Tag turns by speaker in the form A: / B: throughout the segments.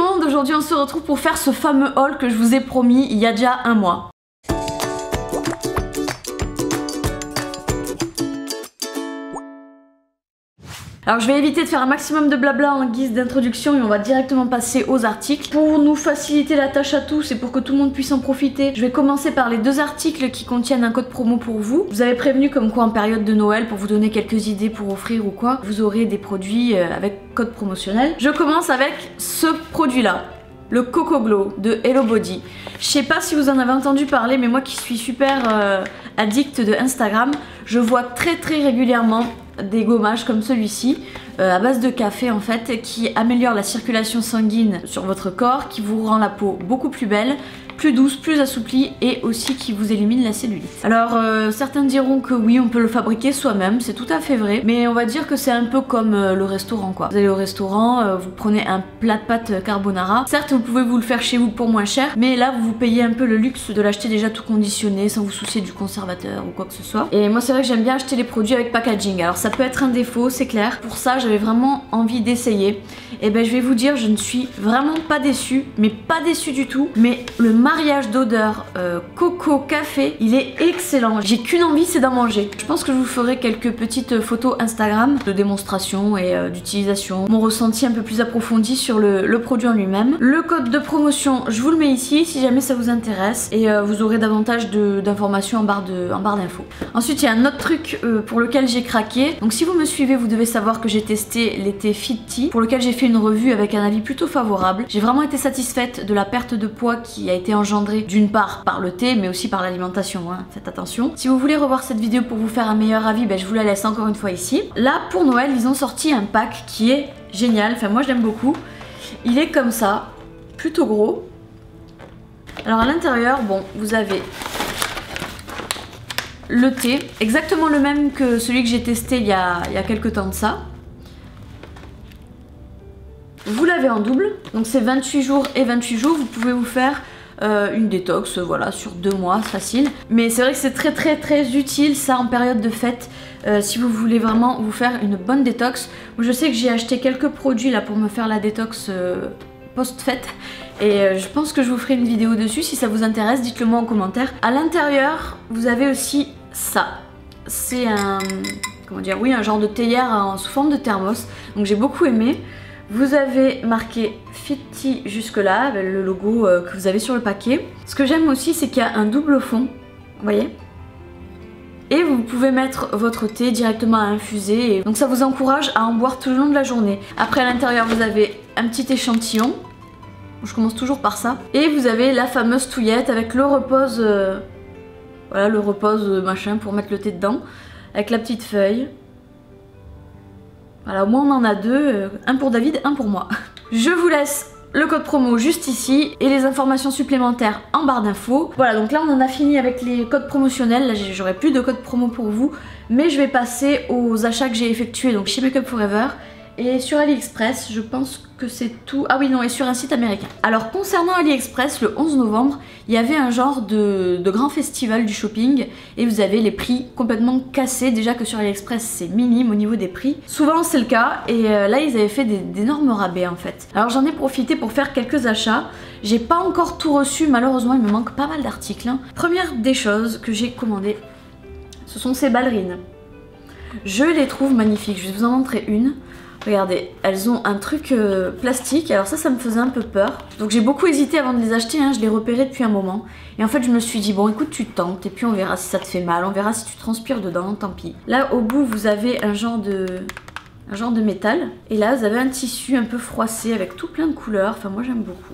A: monde, aujourd'hui on se retrouve pour faire ce fameux haul que je vous ai promis il y a déjà un mois. Alors je vais éviter de faire un maximum de blabla en guise d'introduction et on va directement passer aux articles. Pour nous faciliter la tâche à tous et pour que tout le monde puisse en profiter, je vais commencer par les deux articles qui contiennent un code promo pour vous. Je vous avais prévenu comme quoi en période de Noël, pour vous donner quelques idées pour offrir ou quoi, vous aurez des produits avec code promotionnel. Je commence avec ce produit là. Le Coco Glow de Hello Body. Je sais pas si vous en avez entendu parler, mais moi qui suis super addict de Instagram, je vois très régulièrement des gommages comme celui-ci à base de café en fait, qui améliore la circulation sanguine sur votre corps, qui vous rend la peau beaucoup plus belle, plus douce, plus assouplie et aussi qui vous élimine la cellulite. Alors certains diront que oui, on peut le fabriquer soi-même, c'est tout à fait vrai, mais on va dire que c'est un peu comme le restaurant quoi. Vous allez au restaurant, vous prenez un plat de pâtes carbonara, certes vous pouvez vous le faire chez vous pour moins cher, mais là vous payez un peu le luxe de l'acheter déjà tout conditionné sans vous soucier du conservateur ou quoi que ce soit. Et moi c'est vrai que j'aime bien acheter les produits avec packaging, alors ça peut être un défaut, c'est clair. Pour ça j'avais vraiment envie d'essayer, et ben je vais vous dire, je ne suis vraiment pas déçue, mais pas déçue du tout, mais le mariage d'odeur coco café, il est excellent. J'ai qu'une envie, c'est d'en manger. Je pense que je vous ferai quelques petites photos Instagram de démonstration et d'utilisation, mon ressenti un peu plus approfondi sur le produit en lui-même. Le code de promotion, je vous le mets ici si jamais ça vous intéresse, et vous aurez davantage d'informations en barre d'infos. Ensuite il y a un autre truc pour lequel j'ai craqué. Donc si vous me suivez, vous devez savoir que j'ai testé l'été Fit Tea, pour lequel j'ai fait une revue avec un avis plutôt favorable. J'ai vraiment été satisfaite de la perte de poids qui a été engendrée d'une part par le thé mais aussi par l'alimentation, hein, faites attention. Si vous voulez revoir cette vidéo pour vous faire un meilleur avis, ben, je vous la laisse encore une fois ici. Là pour Noël ils ont sorti un pack qui est génial, enfin moi je l'aime beaucoup. Il est comme ça, plutôt gros. Alors à l'intérieur, bon, vous avez le thé, exactement le même que celui que j'ai testé il y a quelques temps de ça. Vous l'avez en double, donc c'est 28 jours et 28 jours, vous pouvez vous faire une détox, voilà, sur 2 mois, facile. Mais c'est vrai que c'est très utile ça en période de fête, si vous voulez vraiment vous faire une bonne détox. Moi, je sais que j'ai acheté quelques produits là pour me faire la détox post-fête, et je pense que je vous ferai une vidéo dessus. Si ça vous intéresse, dites-le moi en commentaire. À l'intérieur, vous avez aussi ça. C'est un, comment dire, oui, un genre de théière sous forme de thermos, donc j'ai beaucoup aimé. Vous avez marqué Fit Tea jusque là, avec le logo que vous avez sur le paquet. Ce que j'aime aussi, c'est qu'il y a un double fond, vous voyez. Et vous pouvez mettre votre thé directement à infuser, et donc ça vous encourage à en boire tout le long de la journée. Après à l'intérieur vous avez un petit échantillon, je commence toujours par ça. Et vous avez la fameuse touillette avec le repose, voilà, le repose machin pour mettre le thé dedans, avec la petite feuille. Voilà, au moins on en a deux, un pour David, un pour moi. Je vous laisse le code promo juste ici et les informations supplémentaires en barre d'infos. Voilà, donc là on en a fini avec les codes promotionnels. Là j'aurai plus de code promo pour vous, mais je vais passer aux achats que j'ai effectués donc chez Make Up For Ever et sur AliExpress. Je pense que c'est tout. Ah oui non, et sur un site américain. Alors concernant AliExpress, le 11 novembre, il y avait un genre de grand festival du shopping et vous avez les prix complètement cassés. Déjà que sur AliExpress c'est minime au niveau des prix. Souvent c'est le cas, et là ils avaient fait d'énormes rabais en fait. Alors j'en ai profité pour faire quelques achats. J'ai pas encore tout reçu malheureusement, il me manque pas mal d'articles, hein. Première des choses que j'ai commandées, ce sont ces ballerines. Je les trouve magnifiques, je vais vous en montrer une. Regardez, elles ont un truc plastique, alors ça me faisait un peu peur. Donc j'ai beaucoup hésité avant de les acheter, hein. Je les repérais depuis un moment. Et en fait je me suis dit, bon écoute, tu tentes et puis on verra si ça te fait mal, on verra si tu transpires dedans, tant pis. Là au bout vous avez un genre de métal. Et là vous avez un tissu un peu froissé avec tout plein de couleurs, enfin moi j'aime beaucoup.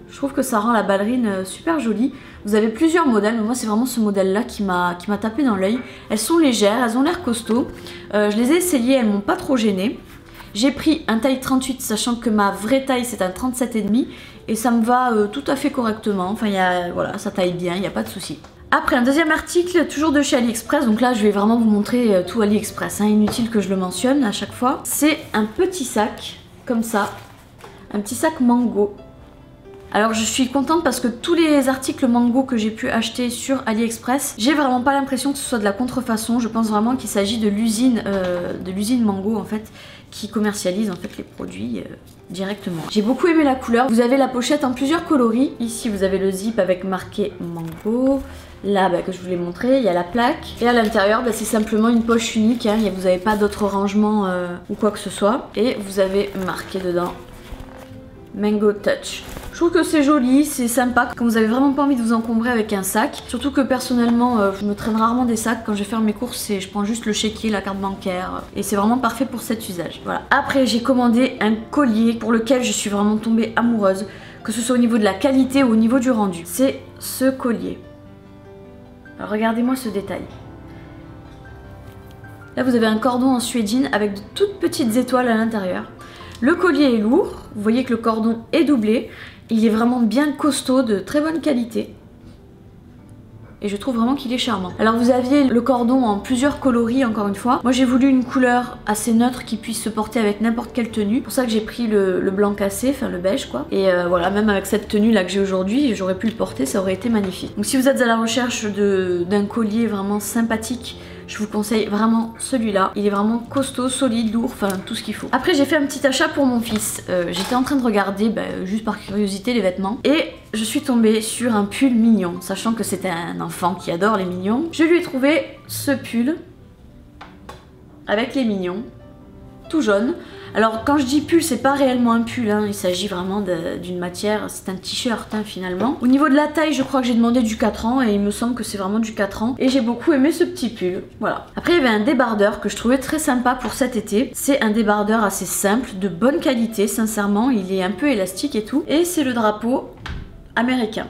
A: Je trouve que ça rend la ballerine super jolie. Vous avez plusieurs modèles, mais moi c'est vraiment ce modèle là qui m'a tapé dans l'œil. Elles sont légères, elles ont l'air costauds. Je les ai essayées, elles m'ont pas trop gênée. J'ai pris un taille 38, sachant que ma vraie taille c'est un 37,5, et ça me va tout à fait correctement. Enfin voilà, ça taille bien, il n'y a pas de souci. Après un deuxième article, toujours de chez AliExpress, donc là je vais vraiment vous montrer tout AliExpress, hein, inutile que je le mentionne à chaque fois. C'est un petit sac, comme ça, un petit sac mango. Alors je suis contente parce que tous les articles Mango que j'ai pu acheter sur AliExpress, j'ai vraiment pas l'impression que ce soit de la contrefaçon. Je pense vraiment qu'il s'agit de l'usine Mango en fait, qui commercialise en fait les produits directement. J'ai beaucoup aimé la couleur. Vous avez la pochette en plusieurs coloris. Ici vous avez le zip avec marqué Mango. Là, que je vous l'ai montré, il y a la plaque. Et à l'intérieur, c'est simplement une poche unique. Hein. Vous n'avez pas d'autre rangement ou quoi que ce soit. Et vous avez marqué dedans Mango Touch. Je trouve que c'est joli, c'est sympa quand vous avez vraiment pas envie de vous encombrer avec un sac. Surtout que personnellement, je me traîne rarement des sacs. Quand je vais faire mes courses, je prends juste le chéquier, la carte bancaire. Et c'est vraiment parfait pour cet usage. Voilà. Après, j'ai commandé un collier pour lequel je suis vraiment tombée amoureuse. Que ce soit au niveau de la qualité ou au niveau du rendu. C'est ce collier. Alors regardez-moi ce détail. Là vous avez un cordon en suédine avec de toutes petites étoiles à l'intérieur. Le collier est lourd, vous voyez que le cordon est doublé. Il est vraiment bien costaud, de très bonne qualité. Et je trouve vraiment qu'il est charmant. Alors vous aviez le cordon en plusieurs coloris encore une fois. Moi j'ai voulu une couleur assez neutre qui puisse se porter avec n'importe quelle tenue. C'est pour ça que j'ai pris le blanc cassé, enfin le beige quoi. Et voilà, même avec cette tenue là que j'ai aujourd'hui, j'aurais pu le porter, ça aurait été magnifique. Donc si vous êtes à la recherche d'un collier vraiment sympathique, je vous conseille vraiment celui-là. Il est vraiment costaud, solide, lourd, enfin tout ce qu'il faut. Après j'ai fait un petit achat pour mon fils. J'étais en train de regarder, juste par curiosité, les vêtements. Et je suis tombée sur un pull mignon. Sachant que c'est un enfant qui adore les mignons. Je lui ai trouvé ce pull avec les mignons, tout jaune. Alors quand je dis pull, c'est pas réellement un pull, hein. Il s'agit vraiment d'une matière, c'est un t-shirt hein, finalement. Au niveau de la taille, je crois que j'ai demandé du 4 ans et il me semble que c'est vraiment du 4 ans. Et j'ai beaucoup aimé ce petit pull, voilà. Après il y avait un débardeur que je trouvais très sympa pour cet été. C'est un débardeur assez simple, de bonne qualité, sincèrement, il est un peu élastique et tout. Et c'est le drapeau américain.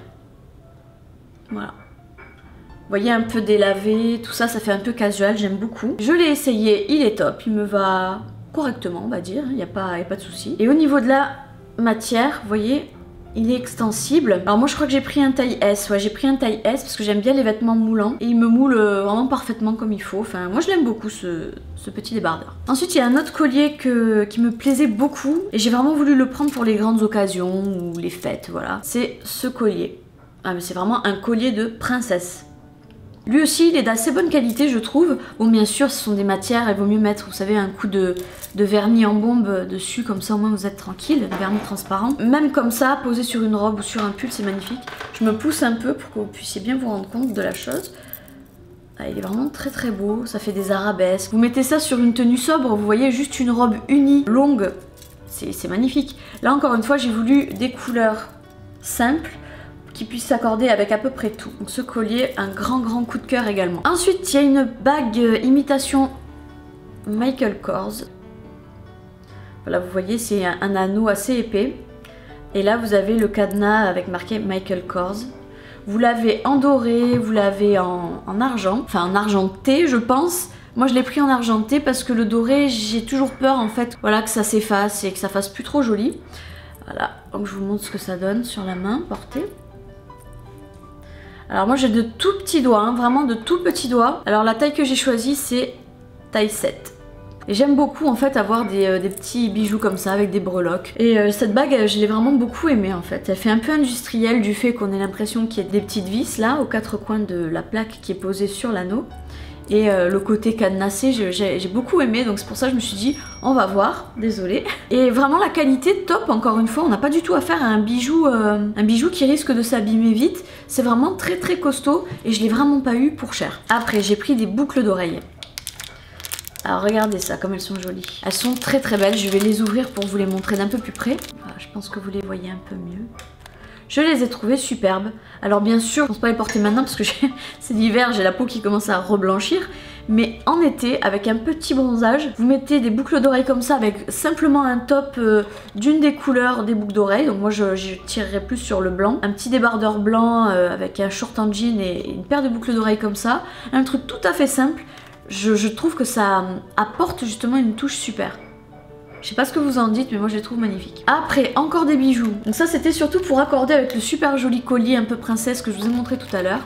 A: Voilà. Vous voyez un peu délavé, tout ça, ça fait un peu casual, j'aime beaucoup. Je l'ai essayé, il est top, il me va correctement on va dire, il n'y a pas de souci. Et au niveau de la matière, vous voyez, il est extensible. Alors moi je crois que j'ai pris un taille S, ouais j'ai pris un taille S parce que j'aime bien les vêtements moulants. Et il me moule vraiment parfaitement comme il faut. Enfin moi je l'aime beaucoup ce petit débardeur. Ensuite il y a un autre collier qui me plaisait beaucoup. Et j'ai vraiment voulu le prendre pour les grandes occasions ou les fêtes, voilà. C'est ce collier. Ah mais c'est vraiment un collier de princesse. Lui aussi, il est d'assez bonne qualité, je trouve. Bon, bien sûr, ce sont des matières, il vaut mieux mettre, vous savez, un coup de vernis en bombe dessus, comme ça au moins vous êtes tranquille, de vernis transparent. Même comme ça, posé sur une robe ou sur un pull, c'est magnifique. Je me pousse un peu pour que vous puissiez bien vous rendre compte de la chose. Ah, il est vraiment très très beau, ça fait des arabesques. Vous mettez ça sur une tenue sobre, vous voyez, juste une robe unie, longue, c'est magnifique. Là, encore une fois, j'ai voulu des couleurs simples, qui puisse s'accorder avec à peu près tout. Donc ce collier, un grand coup de cœur également. Ensuite, il y a une bague imitation Michael Kors. Voilà, vous voyez, c'est un anneau assez épais. Et là, vous avez le cadenas avec marqué Michael Kors. Vous l'avez en doré, vous l'avez en argent, enfin en argenté, je pense. Moi, je l'ai pris en argenté parce que le doré, j'ai toujours peur en fait, voilà, que ça s'efface et que ça fasse plus trop joli. Voilà, donc je vous montre ce que ça donne sur la main portée. Alors moi j'ai de tout petits doigts, hein, vraiment de tout petits doigts. Alors la taille que j'ai choisie c'est taille 7. Et j'aime beaucoup en fait avoir des petits bijoux comme ça avec des breloques. Et cette bague je l'ai vraiment beaucoup aimée en fait. Elle fait un peu industrielle du fait qu'on ait l'impression qu'il y a des petites vis là aux quatre coins de la plaque qui est posée sur l'anneau. Et le côté cadenassé, j'ai beaucoup aimé, donc c'est pour ça que je me suis dit, on va voir, désolée. Et vraiment la qualité top, encore une fois, on n'a pas du tout affaire à un bijou qui risque de s'abîmer vite. C'est vraiment très costaud et je l'ai vraiment pas eu pour cher. Après, j'ai pris des boucles d'oreilles. Alors regardez ça, comme elles sont jolies. Elles sont très belles, je vais les ouvrir pour vous les montrer d'un peu plus près. Voilà, je pense que vous les voyez un peu mieux. Je les ai trouvées superbes. Alors bien sûr, je ne pense pas les porter maintenant parce que c'est l'hiver, j'ai la peau qui commence à reblanchir. Mais en été, avec un petit bronzage, vous mettez des boucles d'oreilles comme ça avec simplement un top d'une des couleurs des boucles d'oreilles. Donc moi je tirerai plus sur le blanc. Un petit débardeur blanc avec un short en jean et une paire de boucles d'oreilles comme ça. Un truc tout à fait simple. Je trouve que ça apporte justement une touche super. Je sais pas ce que vous en dites, mais moi je les trouve magnifiques. Après, encore des bijoux. Donc ça c'était surtout pour accorder avec le super joli collier un peu princesse que je vous ai montré tout à l'heure.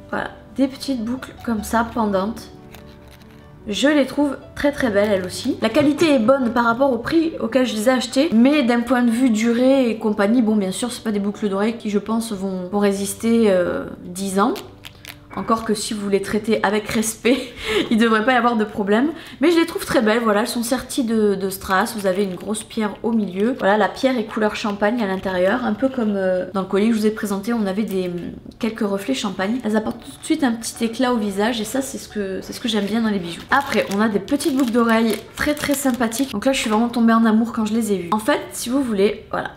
A: Voilà, des petites boucles comme ça, pendantes. Je les trouve très très belles elles aussi. La qualité est bonne par rapport au prix auquel je les ai achetées, mais d'un point de vue durée et compagnie, bon bien sûr c'est pas des boucles d'oreilles qui je pense vont résister 10 ans. Encore que si vous les traitez avec respect, il ne devrait pas y avoir de problème. Mais je les trouve très belles, voilà, elles sont serties de strass. Vous avez une grosse pierre au milieu. Voilà, la pierre est couleur champagne à l'intérieur. Un peu comme dans le collier que je vous ai présenté, on avait quelques reflets champagne. Elles apportent tout de suite un petit éclat au visage et ça c'est ce que j'aime bien dans les bijoux. Après, on a des petites boucles d'oreilles très très sympathiques. Donc là, je suis vraiment tombée en amour quand je les ai vues. En fait, si vous voulez, voilà.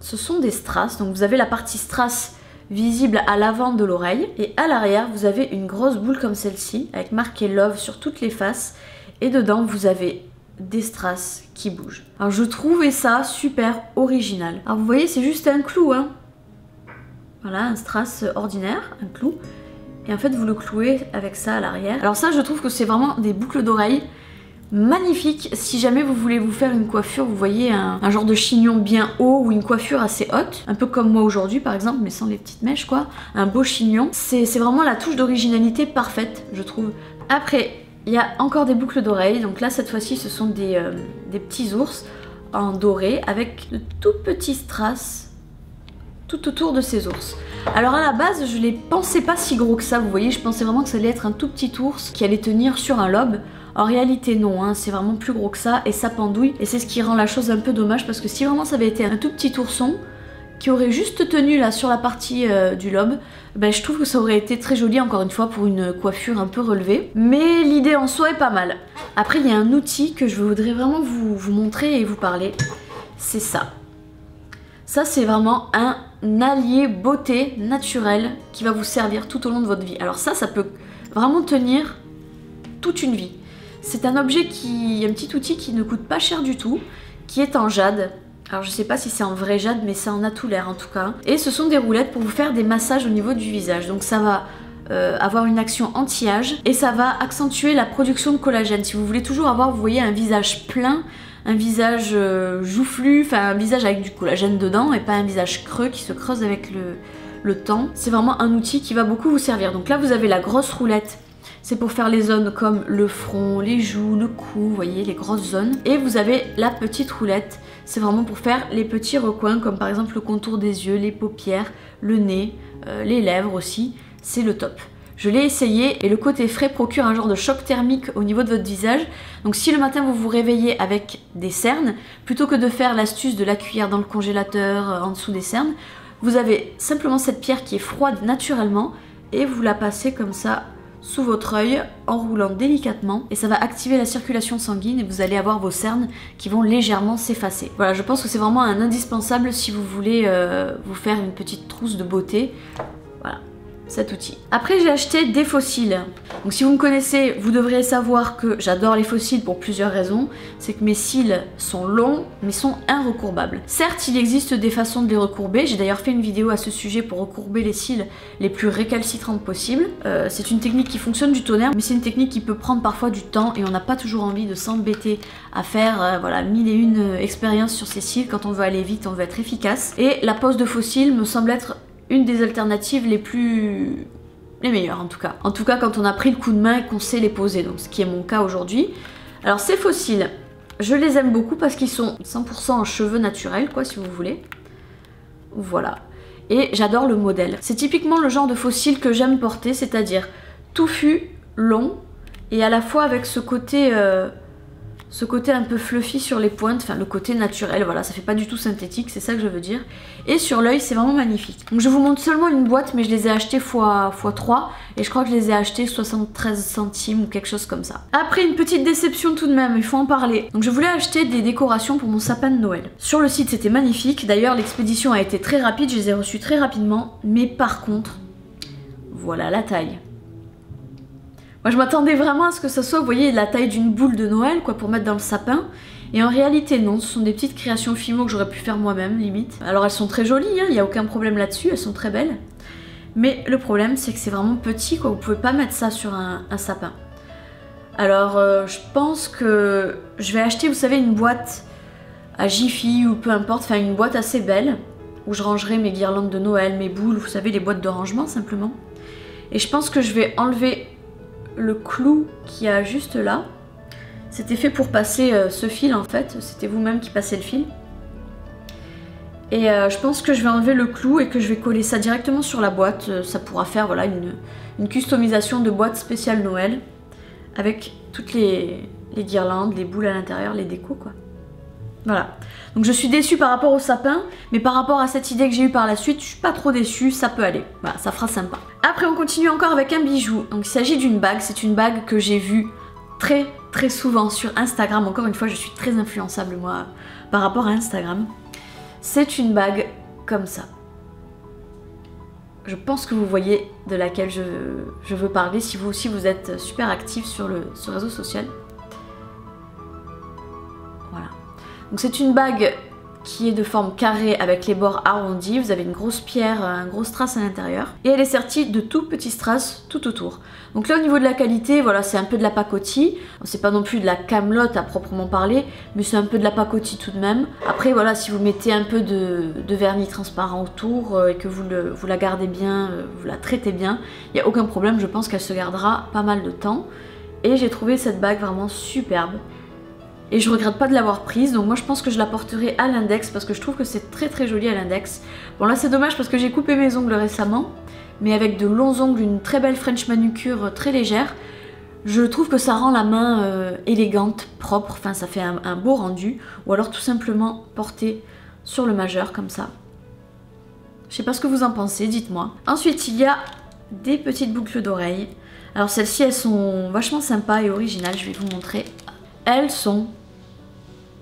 A: Ce sont des strass. Donc vous avez la partie strass visible à l'avant de l'oreille et à l'arrière vous avez une grosse boule comme celle-ci avec marqué Love sur toutes les faces et dedans vous avez des strass qui bougent. Alors je trouvais ça super original. Alors vous voyez c'est juste un clou hein. Voilà un strass ordinaire, un clou et en fait vous le clouez avec ça à l'arrière. Alors ça je trouve que c'est vraiment des boucles d'oreilles magnifique si jamais vous voulez vous faire une coiffure, vous voyez un genre de chignon bien haut ou une coiffure assez haute, un peu comme moi aujourd'hui par exemple mais sans les petites mèches quoi, un beau chignon, c'est vraiment la touche d'originalité parfaite je trouve. Après il y a encore des boucles d'oreilles, donc là cette fois-ci ce sont des petits ours en doré avec de tout petits strass tout autour de ces ours. Alors à la base je les pensais pas si gros que ça, vous voyez je pensais vraiment que ça allait être un tout petit ours qui allait tenir sur un lobe. En réalité non, hein, c'est vraiment plus gros que ça et ça pendouille et c'est ce qui rend la chose un peu dommage parce que si vraiment ça avait été un tout petit ourson qui aurait juste tenu là sur la partie du lobe, ben, je trouve que ça aurait été très joli encore une fois pour une coiffure un peu relevée. Mais l'idée en soi est pas mal. Après il y a un outil que je voudrais vraiment vous montrer et vous parler, c'est ça. Ça c'est vraiment un allié beauté naturel qui va vous servir tout au long de votre vie. Alors ça peut vraiment tenir toute une vie. C'est un objet un petit outil qui ne coûte pas cher du tout, qui est en jade. Alors je sais pas si c'est en vrai jade, mais ça en a tout l'air en tout cas. Et ce sont des roulettes pour vous faire des massages au niveau du visage. Donc ça va avoir une action anti-âge et ça va accentuer la production de collagène. Si vous voulez toujours avoir, vous voyez, un visage plein, un visage joufflu, enfin un visage avec du collagène dedans et pas un visage creux qui se creuse avec le temps. C'est vraiment un outil qui va beaucoup vous servir. Donc là vous avez la grosse roulette. C'est pour faire les zones comme le front, les joues, le cou, vous voyez, les grosses zones. Et vous avez la petite roulette, c'est vraiment pour faire les petits recoins, comme par exemple le contour des yeux, les paupières, le nez, les lèvres aussi. C'est le top. Je l'ai essayé et le côté frais procure un genre de choc thermique au niveau de votre visage. Donc si le matin vous vous réveillez avec des cernes, plutôt que de faire l'astuce de la cuillère dans le congélateur en dessous des cernes, vous avez simplement cette pierre qui est froide naturellement et vous la passez comme ça sous votre œil en roulant délicatement et ça va activer la circulation sanguine et vous allez avoir vos cernes qui vont légèrement s'effacer. Voilà, je pense que c'est vraiment un indispensable si vous voulez vous faire une petite trousse de beauté. Voilà, cet outil. Après j'ai acheté des fossiles. Donc si vous me connaissez, vous devriez savoir que j'adore les fossiles pour plusieurs raisons. C'est que mes cils sont longs mais sont recourbables. Certes il existe des façons de les recourber, j'ai d'ailleurs fait une vidéo à ce sujet pour recourber les cils les plus récalcitrantes possibles. C'est une technique qui fonctionne du tonnerre mais c'est une technique qui peut prendre parfois du temps et on n'a pas toujours envie de s'embêter à faire voilà, 1001 expériences sur ces cils. Quand on veut aller vite, on veut être efficace. Et la pose de faux cils me semble être une des alternatives les meilleures en tout cas. En tout cas quand on a pris le coup de main et qu'on sait les poser, donc ce qui est mon cas aujourd'hui. Alors ces fossiles, je les aime beaucoup parce qu'ils sont 100% en cheveux naturels quoi si vous voulez. Voilà. Et j'adore le modèle. C'est typiquement le genre de fossile que j'aime porter, c'est-à-dire touffu, long et à la fois avec ce côté un peu fluffy sur les pointes, enfin le côté naturel, voilà, ça fait pas du tout synthétique, c'est ça que je veux dire. Et sur l'œil, c'est vraiment magnifique. Donc je vous montre seulement une boîte, mais je les ai achetées x3, et je crois que je les ai achetées 73 centimes ou quelque chose comme ça. Après, une petite déception tout de même, il faut en parler. Donc je voulais acheter des décorations pour mon sapin de Noël. Sur le site, c'était magnifique, d'ailleurs l'expédition a été très rapide, je les ai reçues très rapidement, mais par contre, voilà la taille. Moi je m'attendais vraiment à ce que ça soit, vous voyez, la taille d'une boule de Noël quoi pour mettre dans le sapin. Et en réalité non, ce sont des petites créations Fimo que j'aurais pu faire moi-même limite. Alors elles sont très jolies, il n'y a aucun problème là-dessus, elles sont très belles. Mais le problème c'est que c'est vraiment petit quoi, vous pouvez pas mettre ça sur un sapin. Alors je pense que je vais acheter, vous savez, une boîte à Jiffy ou peu importe, enfin une boîte assez belle où je rangerai mes guirlandes de Noël, mes boules, vous savez les boîtes de rangement simplement. Et je pense que je vais enlever le clou qu'il y a juste là. C'était fait pour passer ce fil en fait, c'était vous-même qui passez le fil. Et je pense que je vais enlever le clou et que je vais coller ça directement sur la boîte. Ça pourra faire voilà, une customisation de boîte spéciale Noël avec toutes les guirlandes, les boules à l'intérieur, les décos quoi. Voilà. Donc je suis déçue par rapport au sapin, mais par rapport à cette idée que j'ai eue par la suite, je suis pas trop déçue, ça peut aller. Voilà, ça fera sympa. Après on continue encore avec un bijou. Donc il s'agit d'une bague, c'est une bague que j'ai vue très souvent sur Instagram. Encore une fois, je suis très influençable moi par rapport à Instagram. C'est une bague comme ça. Je pense que vous voyez de laquelle je veux parler si vous aussi vous êtes super actif sur le réseau social. Voilà. Donc c'est une bague qui est de forme carrée avec les bords arrondis. Vous avez une grosse pierre, un gros strass à l'intérieur. Et elle est sertie de tout petits strass tout autour. Donc là au niveau de la qualité, voilà, c'est un peu de la pacotille. C'est pas non plus de la camelote à proprement parler, mais c'est un peu de la pacotille tout de même. Après voilà, si vous mettez un peu de vernis transparent autour et que vous la gardez bien, vous la traitez bien, il n'y a aucun problème, je pense qu'elle se gardera pas mal de temps. Et j'ai trouvé cette bague vraiment superbe. Et je regrette pas de l'avoir prise, donc moi je pense que je la porterai à l'index parce que je trouve que c'est très joli à l'index. Bon là c'est dommage parce que j'ai coupé mes ongles récemment, mais avec de longs ongles, une très belle French manucure très légère, je trouve que ça rend la main élégante, propre, enfin ça fait un beau rendu, ou alors tout simplement porter sur le majeur comme ça. Je sais pas ce que vous en pensez, dites-moi. Ensuite il y a des petites boucles d'oreilles. Alors celles-ci elles sont vachement sympas et originales, je vais vous montrer. Elles sont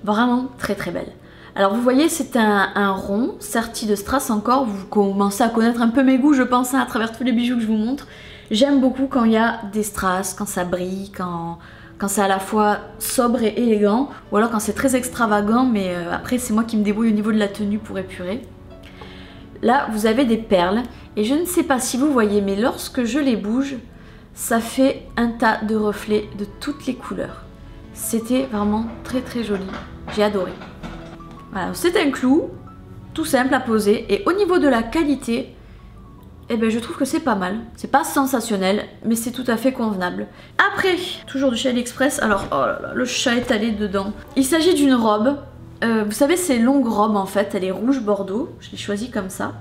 A: vraiment très belles. Alors vous voyez c'est un rond serti de strass encore, vous commencez à connaître un peu mes goûts je pense à travers tous les bijoux que je vous montre. J'aime beaucoup quand il y a des strass, quand ça brille, quand c'est à la fois sobre et élégant, ou alors quand c'est très extravagant mais après c'est moi qui me débrouille au niveau de la tenue pour épurer. Là vous avez des perles et je ne sais pas si vous voyez mais lorsque je les bouge, ça fait un tas de reflets de toutes les couleurs. C'était vraiment très joli, j'ai adoré. Voilà, c'est un clou, tout simple à poser, et au niveau de la qualité, eh ben, je trouve que c'est pas mal. C'est pas sensationnel, mais c'est tout à fait convenable. Après, toujours du chez AliExpress, alors oh là là, le chat est allé dedans. Il s'agit d'une robe, vous savez ces longues robes en fait, elle est rouge bordeaux, je l'ai choisie comme ça.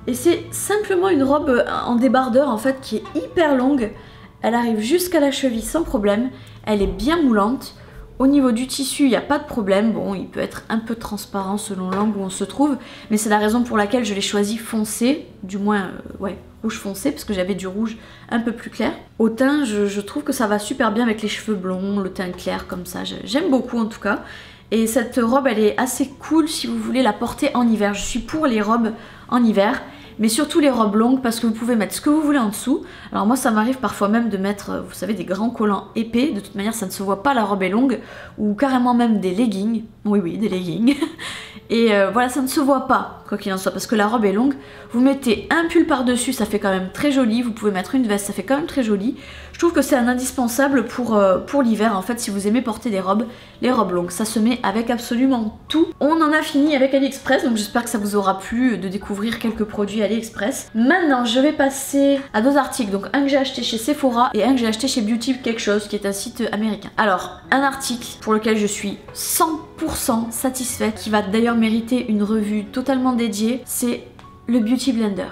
A: Et c'est simplement une robe en débardeur en fait qui est hyper longue. Elle arrive jusqu'à la cheville sans problème, elle est bien moulante. Au niveau du tissu, il n'y a pas de problème. Bon, il peut être un peu transparent selon l'angle où on se trouve, mais c'est la raison pour laquelle je l'ai choisi foncé, du moins, ouais, rouge foncé, parce que j'avais du rouge un peu plus clair. Au teint, je trouve que ça va super bien avec les cheveux blonds, le teint clair comme ça, j'aime beaucoup en tout cas. Et cette robe, elle est assez cool si vous voulez la porter en hiver. Je suis pour les robes en hiver. Mais surtout les robes longues parce que vous pouvez mettre ce que vous voulez en dessous. Alors moi ça m'arrive parfois même de mettre, vous savez, des grands collants épais. De toute manière ça ne se voit pas, la robe est longue. Ou carrément même des leggings. Oui, des leggings. Et voilà, ça ne se voit pas, quoi qu'il en soit, parce que la robe est longue. Vous mettez un pull par-dessus, ça fait quand même très joli. Vous pouvez mettre une veste, ça fait quand même très joli. Je trouve que c'est un indispensable pour l'hiver, en fait, si vous aimez porter des robes, les robes longues. Ça se met avec absolument tout. On en a fini avec AliExpress, donc j'espère que ça vous aura plu de découvrir quelques produits AliExpress. Maintenant, je vais passer à deux articles. Donc un que j'ai acheté chez Sephora et un que j'ai acheté chez Beauty quelque chose, qui est un site américain. Alors, un article pour lequel je suis 100% satisfaite, qui va d'ailleurs mériter une revue totalement dédiée, c'est le Beauty Blender.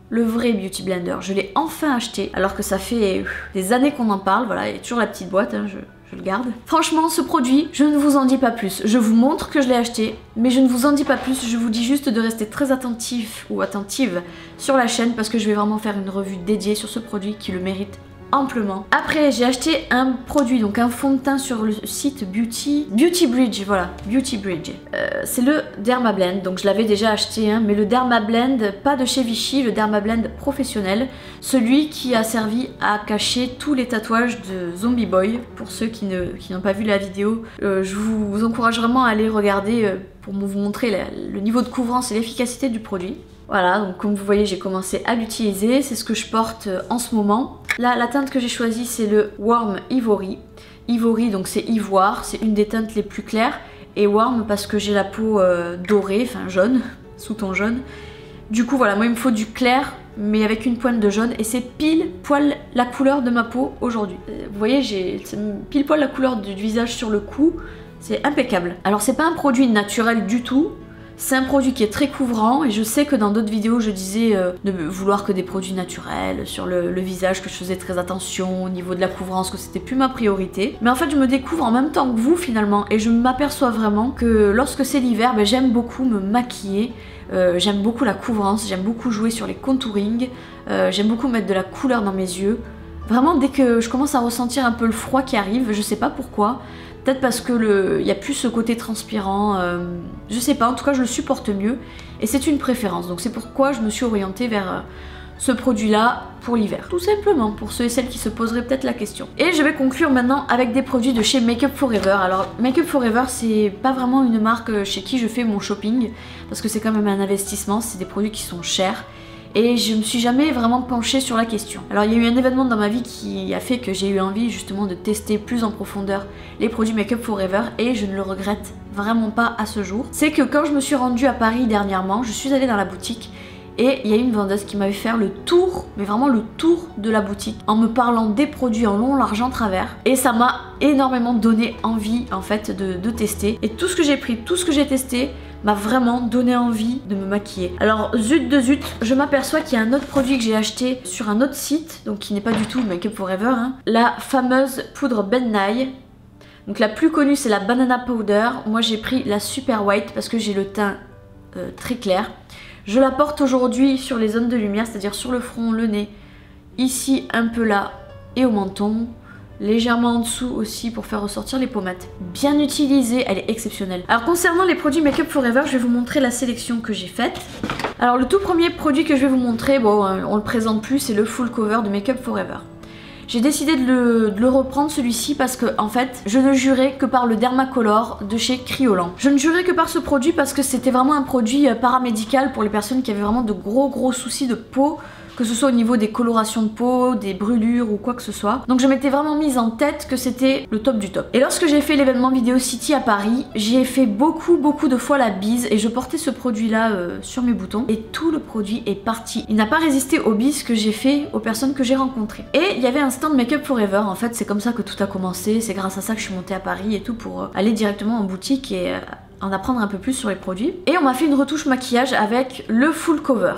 A: Le vrai Beauty Blender. Je l'ai enfin acheté, alors que ça fait des années qu'on en parle. Voilà, il y a toujours la petite boîte, hein, je le garde. Franchement, ce produit, je ne vous en dis pas plus. Je vous montre que je l'ai acheté, mais je ne vous en dis pas plus. Je vous dis juste de rester très attentif ou attentive sur la chaîne, parce que je vais vraiment faire une revue dédiée sur ce produit qui le mérite amplement. Après j'ai acheté un produit, donc un fond de teint sur le site Beauty Bridge, voilà, Beauty Bridge. C'est le Dermablend, donc je l'avais déjà acheté, hein, mais le Dermablend, pas de chez Vichy, le Dermablend professionnel, celui qui a servi à cacher tous les tatouages de Zombie Boy. Pour ceux qui n'ont pas vu la vidéo, je vous encourage vraiment à aller regarder pour vous montrer le niveau de couvrance et l'efficacité du produit. Voilà, donc comme vous voyez, j'ai commencé à l'utiliser, c'est ce que je porte en ce moment. Là, la teinte que j'ai choisie, c'est le Warm Ivory. Ivory, donc c'est ivoire, c'est une des teintes les plus claires. Et warm parce que j'ai la peau dorée, enfin jaune, sous ton jaune. Du coup voilà, moi il me faut du clair mais avec une pointe de jaune et c'est pile poil la couleur de ma peau aujourd'hui. Vous voyez, c'est pile poil la couleur du visage sur le cou, c'est impeccable. Alors c'est pas un produit naturel du tout, c'est un produit qui est très couvrant et je sais que dans d'autres vidéos je disais de vouloir que des produits naturels sur le visage, que je faisais très attention au niveau de la couvrance, que c'était plus ma priorité. Mais en fait je me découvre en même temps que vous finalement et je m'aperçois vraiment que lorsque c'est l'hiver, j'aime beaucoup me maquiller. J'aime beaucoup la couvrance, j'aime beaucoup jouer sur les contouring, j'aime beaucoup mettre de la couleur dans mes yeux. Vraiment dès que je commence à ressentir un peu le froid qui arrive, je sais pas pourquoi, peut-être parce que il y a plus ce côté transpirant, je sais pas, en tout cas je le supporte mieux et c'est une préférence. Donc c'est pourquoi je me suis orientée vers ce produit-là pour l'hiver. Tout simplement, pour ceux et celles qui se poseraient peut-être la question. Et je vais conclure maintenant avec des produits de chez Make Up For Ever. Alors Make Up For Ever, c'est pas vraiment une marque chez qui je fais mon shopping, parce que c'est quand même un investissement, c'est des produits qui sont chers. Et je me suis jamais vraiment penchée sur la question. Alors il y a eu un événement dans ma vie qui a fait que j'ai eu envie justement de tester plus en profondeur les produits Make Up For Ever et je ne le regrette vraiment pas à ce jour. C'est que quand je me suis rendue à Paris dernièrement, je suis allée dans la boutique et il y a une vendeuse qui m'avait fait le tour, mais vraiment le tour de la boutique en me parlant des produits en long, large, en travers. Et ça m'a énormément donné envie en fait de tester. Et tout ce que j'ai pris, tout ce que j'ai testé m'a vraiment donné envie de me maquiller. Alors zut de zut, je m'aperçois qu'il y a un autre produit que j'ai acheté sur un autre site, donc qui n'est pas du tout Make Up For Ever, hein. La fameuse poudre Ben Nye. Donc la plus connue c'est la Banana Powder. Moi j'ai pris la Super White parce que j'ai le teint très clair. Je la porte aujourd'hui sur les zones de lumière, c'est-à-dire sur le front, le nez, ici un peu là et au menton, légèrement en dessous aussi pour faire ressortir les pommettes. Bien utilisée, elle est exceptionnelle. Alors concernant les produits Make Up For Ever, je vais vous montrer la sélection que j'ai faite. Alors le tout premier produit que je vais vous montrer, bon on le présente plus, c'est le full cover de Make Up For Ever. J'ai décidé de le reprendre celui-ci parce que en fait je ne jurais que par le Dermacolor de chez Kryolan. Je ne jurais que par ce produit parce que c'était vraiment un produit paramédical pour les personnes qui avaient vraiment de gros soucis de peau, que ce soit au niveau des colorations de peau, des brûlures ou quoi que ce soit. Donc je m'étais vraiment mise en tête que c'était le top du top. Et lorsque j'ai fait l'événement Video City à Paris, j'ai fait beaucoup de fois la bise et je portais ce produit là sur mes boutons et tout le produit est parti. Il n'a pas résisté aux bises que j'ai fait aux personnes que j'ai rencontrées. Et il y avait un stand Make Up For Ever, en fait c'est comme ça que tout a commencé, c'est grâce à ça que je suis montée à Paris et tout pour aller directement en boutique et en apprendre un peu plus sur les produits. Et on m'a fait une retouche maquillage avec le full cover.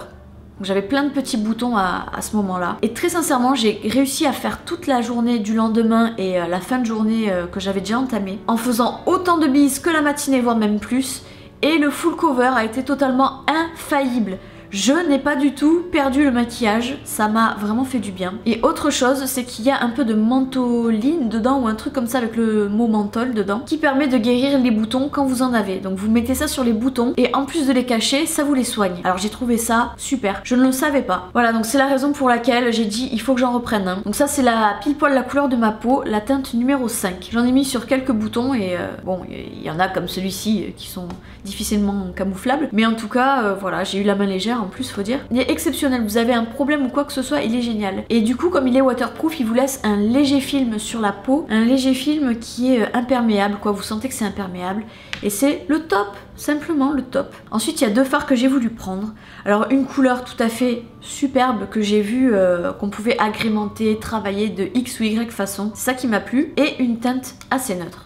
A: J'avais plein de petits boutons à ce moment-là. Et très sincèrement, j'ai réussi à faire toute la journée du lendemain et la fin de journée que j'avais déjà entamée en faisant autant de bises que la matinée, voire même plus. Et le full cover a été totalement infaillible. Je n'ai pas du tout perdu le maquillage, ça m'a vraiment fait du bien. Et autre chose, c'est qu'il y a un peu de mentoline dedans ou un truc comme ça avec le mot menthol dedans qui permet de guérir les boutons quand vous en avez. Donc vous mettez ça sur les boutons et en plus de les cacher, ça vous les soigne. Alors j'ai trouvé ça super, je ne le savais pas. Voilà, donc c'est la raison pour laquelle j'ai dit il faut que j'en reprenne un. Donc ça c'est la pile poil la couleur de ma peau, la teinte numéro 5. J'en ai mis sur quelques boutons et bon, il y en a comme celui-ci qui sont difficilement camouflables. Mais en tout cas, voilà, j'ai eu la main légère. En plus faut dire, il est exceptionnel, vous avez un problème ou quoi que ce soit, il est génial. Et du coup comme il est waterproof, il vous laisse un léger film sur la peau, un léger film qui est imperméable quoi, vous sentez que c'est imperméable et c'est le top, simplement le top. Ensuite il y a deux fards que j'ai voulu prendre. Alors une couleur tout à fait superbe que j'ai vu qu'on pouvait agrémenter, travailler de X ou Y façon, c'est ça qui m'a plu, et une teinte assez neutre.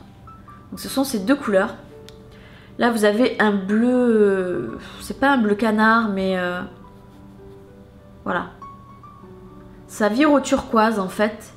A: Donc ce sont ces deux couleurs. Là vous avez un bleu, c'est pas un bleu canard mais voilà. Ça vire au turquoise en fait.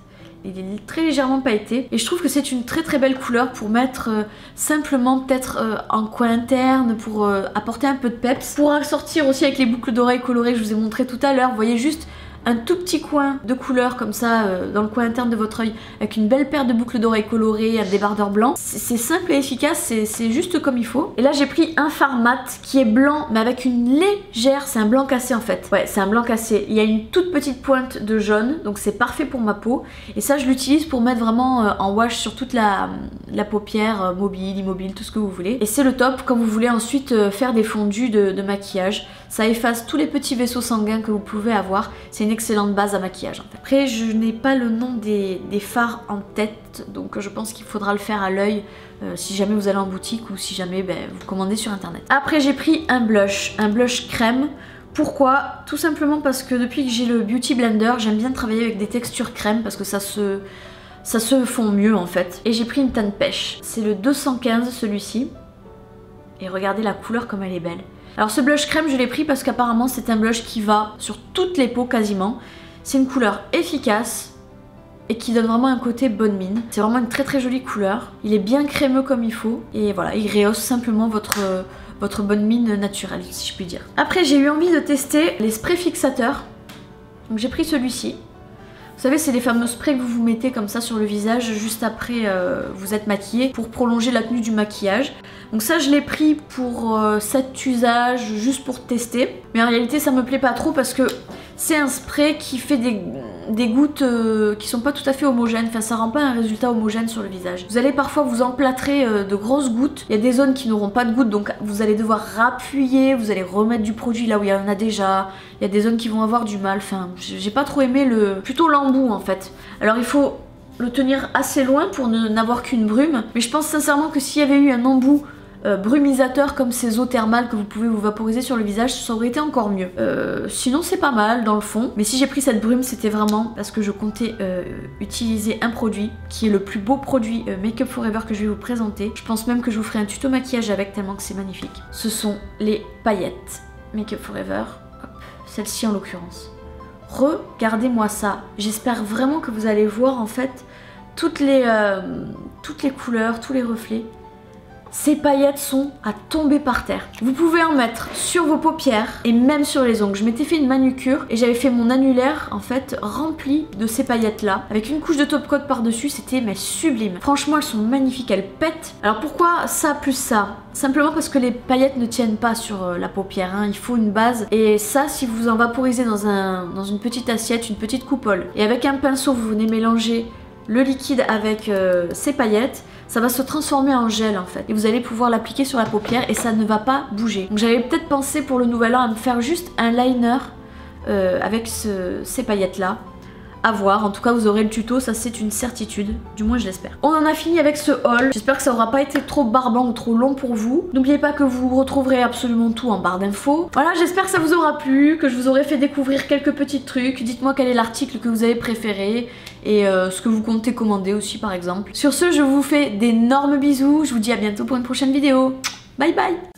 A: Il est très légèrement pailleté et je trouve que c'est une très belle couleur pour mettre simplement peut-être en coin interne pour apporter un peu de peps. Pour ressortir aussi avec les boucles d'oreilles colorées que je vous ai montré tout à l'heure, vous voyez juste un tout petit coin de couleur comme ça dans le coin interne de votre œil avec une belle paire de boucles d'oreilles colorées, un débardeur blanc. C'est simple et efficace, c'est juste comme il faut. Et là j'ai pris un fard mat qui est blanc mais avec une légère, c'est un blanc cassé en fait. Ouais, c'est un blanc cassé. Il y a une toute petite pointe de jaune donc c'est parfait pour ma peau. Et ça je l'utilise pour mettre vraiment en wash sur toute la paupière, mobile, immobile, tout ce que vous voulez. Et c'est le top quand vous voulez ensuite faire des fondus de maquillage. Ça efface tous les petits vaisseaux sanguins que vous pouvez avoir. C'est une excellente base à maquillage en fait. Après je n'ai pas le nom des fards en tête donc je pense qu'il faudra le faire à l'œil si jamais vous allez en boutique ou si jamais vous commandez sur internet. Après j'ai pris un blush crème Pourquoi? Tout simplement parce que depuis que j'ai le Beauty Blender, j'aime bien travailler avec des textures crème parce que ça se fond mieux en fait. Et j'ai pris une teinte pêche. C'est le 215 celui-ci. Et regardez la couleur comme elle est belle. Alors ce blush crème je l'ai pris parce qu'apparemment c'est un blush qui va sur toutes les peaux quasiment. C'est une couleur efficace et qui donne vraiment un côté bonne mine. C'est vraiment une très très jolie couleur. Il est bien crémeux comme il faut. Et voilà, il rehausse simplement votre bonne mine naturelle si je puis dire. Après j'ai eu envie de tester les sprays fixateurs. Donc j'ai pris celui-ci. Vous savez, c'est les fameux sprays que vous vous mettez comme ça sur le visage juste après vous êtes maquillé pour prolonger la tenue du maquillage. Donc ça, je l'ai pris pour cet usage, juste pour tester. Mais en réalité, ça me plaît pas trop parce que c'est un spray qui fait des gouttes qui sont pas tout à fait homogènes. Enfin, ça rend pas un résultat homogène sur le visage. Vous allez parfois vous emplâtrer de grosses gouttes. Il y a des zones qui n'auront pas de gouttes, donc vous allez devoir rappuyer. Vous allez remettre du produit là où il y en a déjà. Il y a des zones qui vont avoir du mal. Enfin, j'ai pas trop aimé plutôt l'embout en fait. Alors il faut le tenir assez loin pour n'avoir qu'une brume. Mais je pense sincèrement que s'il y avait eu un embout brumisateur comme ces eaux thermales que vous pouvez vous vaporiser sur le visage, ça aurait été encore mieux. Sinon c'est pas mal dans le fond, mais si j'ai pris cette brume c'était vraiment parce que je comptais utiliser un produit qui est le plus beau produit Make Up For Ever que je vais vous présenter. Je pense même que je vous ferai un tuto maquillage avec tellement que c'est magnifique. Ce sont les paillettes Make Up For Ever, celle-ci en l'occurrence. Regardez-moi ça, j'espère vraiment que vous allez voir en fait toutes les couleurs, tous les reflets. Ces paillettes sont à tomber par terre. Vous pouvez en mettre sur vos paupières et même sur les ongles. Je m'étais fait une manucure et j'avais fait mon annulaire en fait rempli de ces paillettes là. Avec une couche de top coat par dessus, c'était mais sublime. Franchement elles sont magnifiques, elles pètent. Alors pourquoi ça plus ça? Simplement parce que les paillettes ne tiennent pas sur la paupière, hein. Il faut une base. Et ça, si vous en vaporisez dans une petite assiette, une petite coupole, et avec un pinceau vous venez mélanger le liquide avec ces paillettes, ça va se transformer en gel en fait. Et vous allez pouvoir l'appliquer sur la paupière et ça ne va pas bouger. Donc j'avais peut-être pensé pour le nouvel an à me faire juste un liner avec ces paillettes là. À voir, en tout cas vous aurez le tuto, ça c'est une certitude, du moins je l'espère. On en a fini avec ce haul, j'espère que ça aura pas été trop barbant ou trop long pour vous. N'oubliez pas que vous retrouverez absolument tout en barre d'infos. Voilà, j'espère que ça vous aura plu, que je vous aurai fait découvrir quelques petits trucs. Dites-moi quel est l'article que vous avez préféré et ce que vous comptez commander aussi par exemple. Sur ce, je vous fais d'énormes bisous, je vous dis à bientôt pour une prochaine vidéo. Bye bye.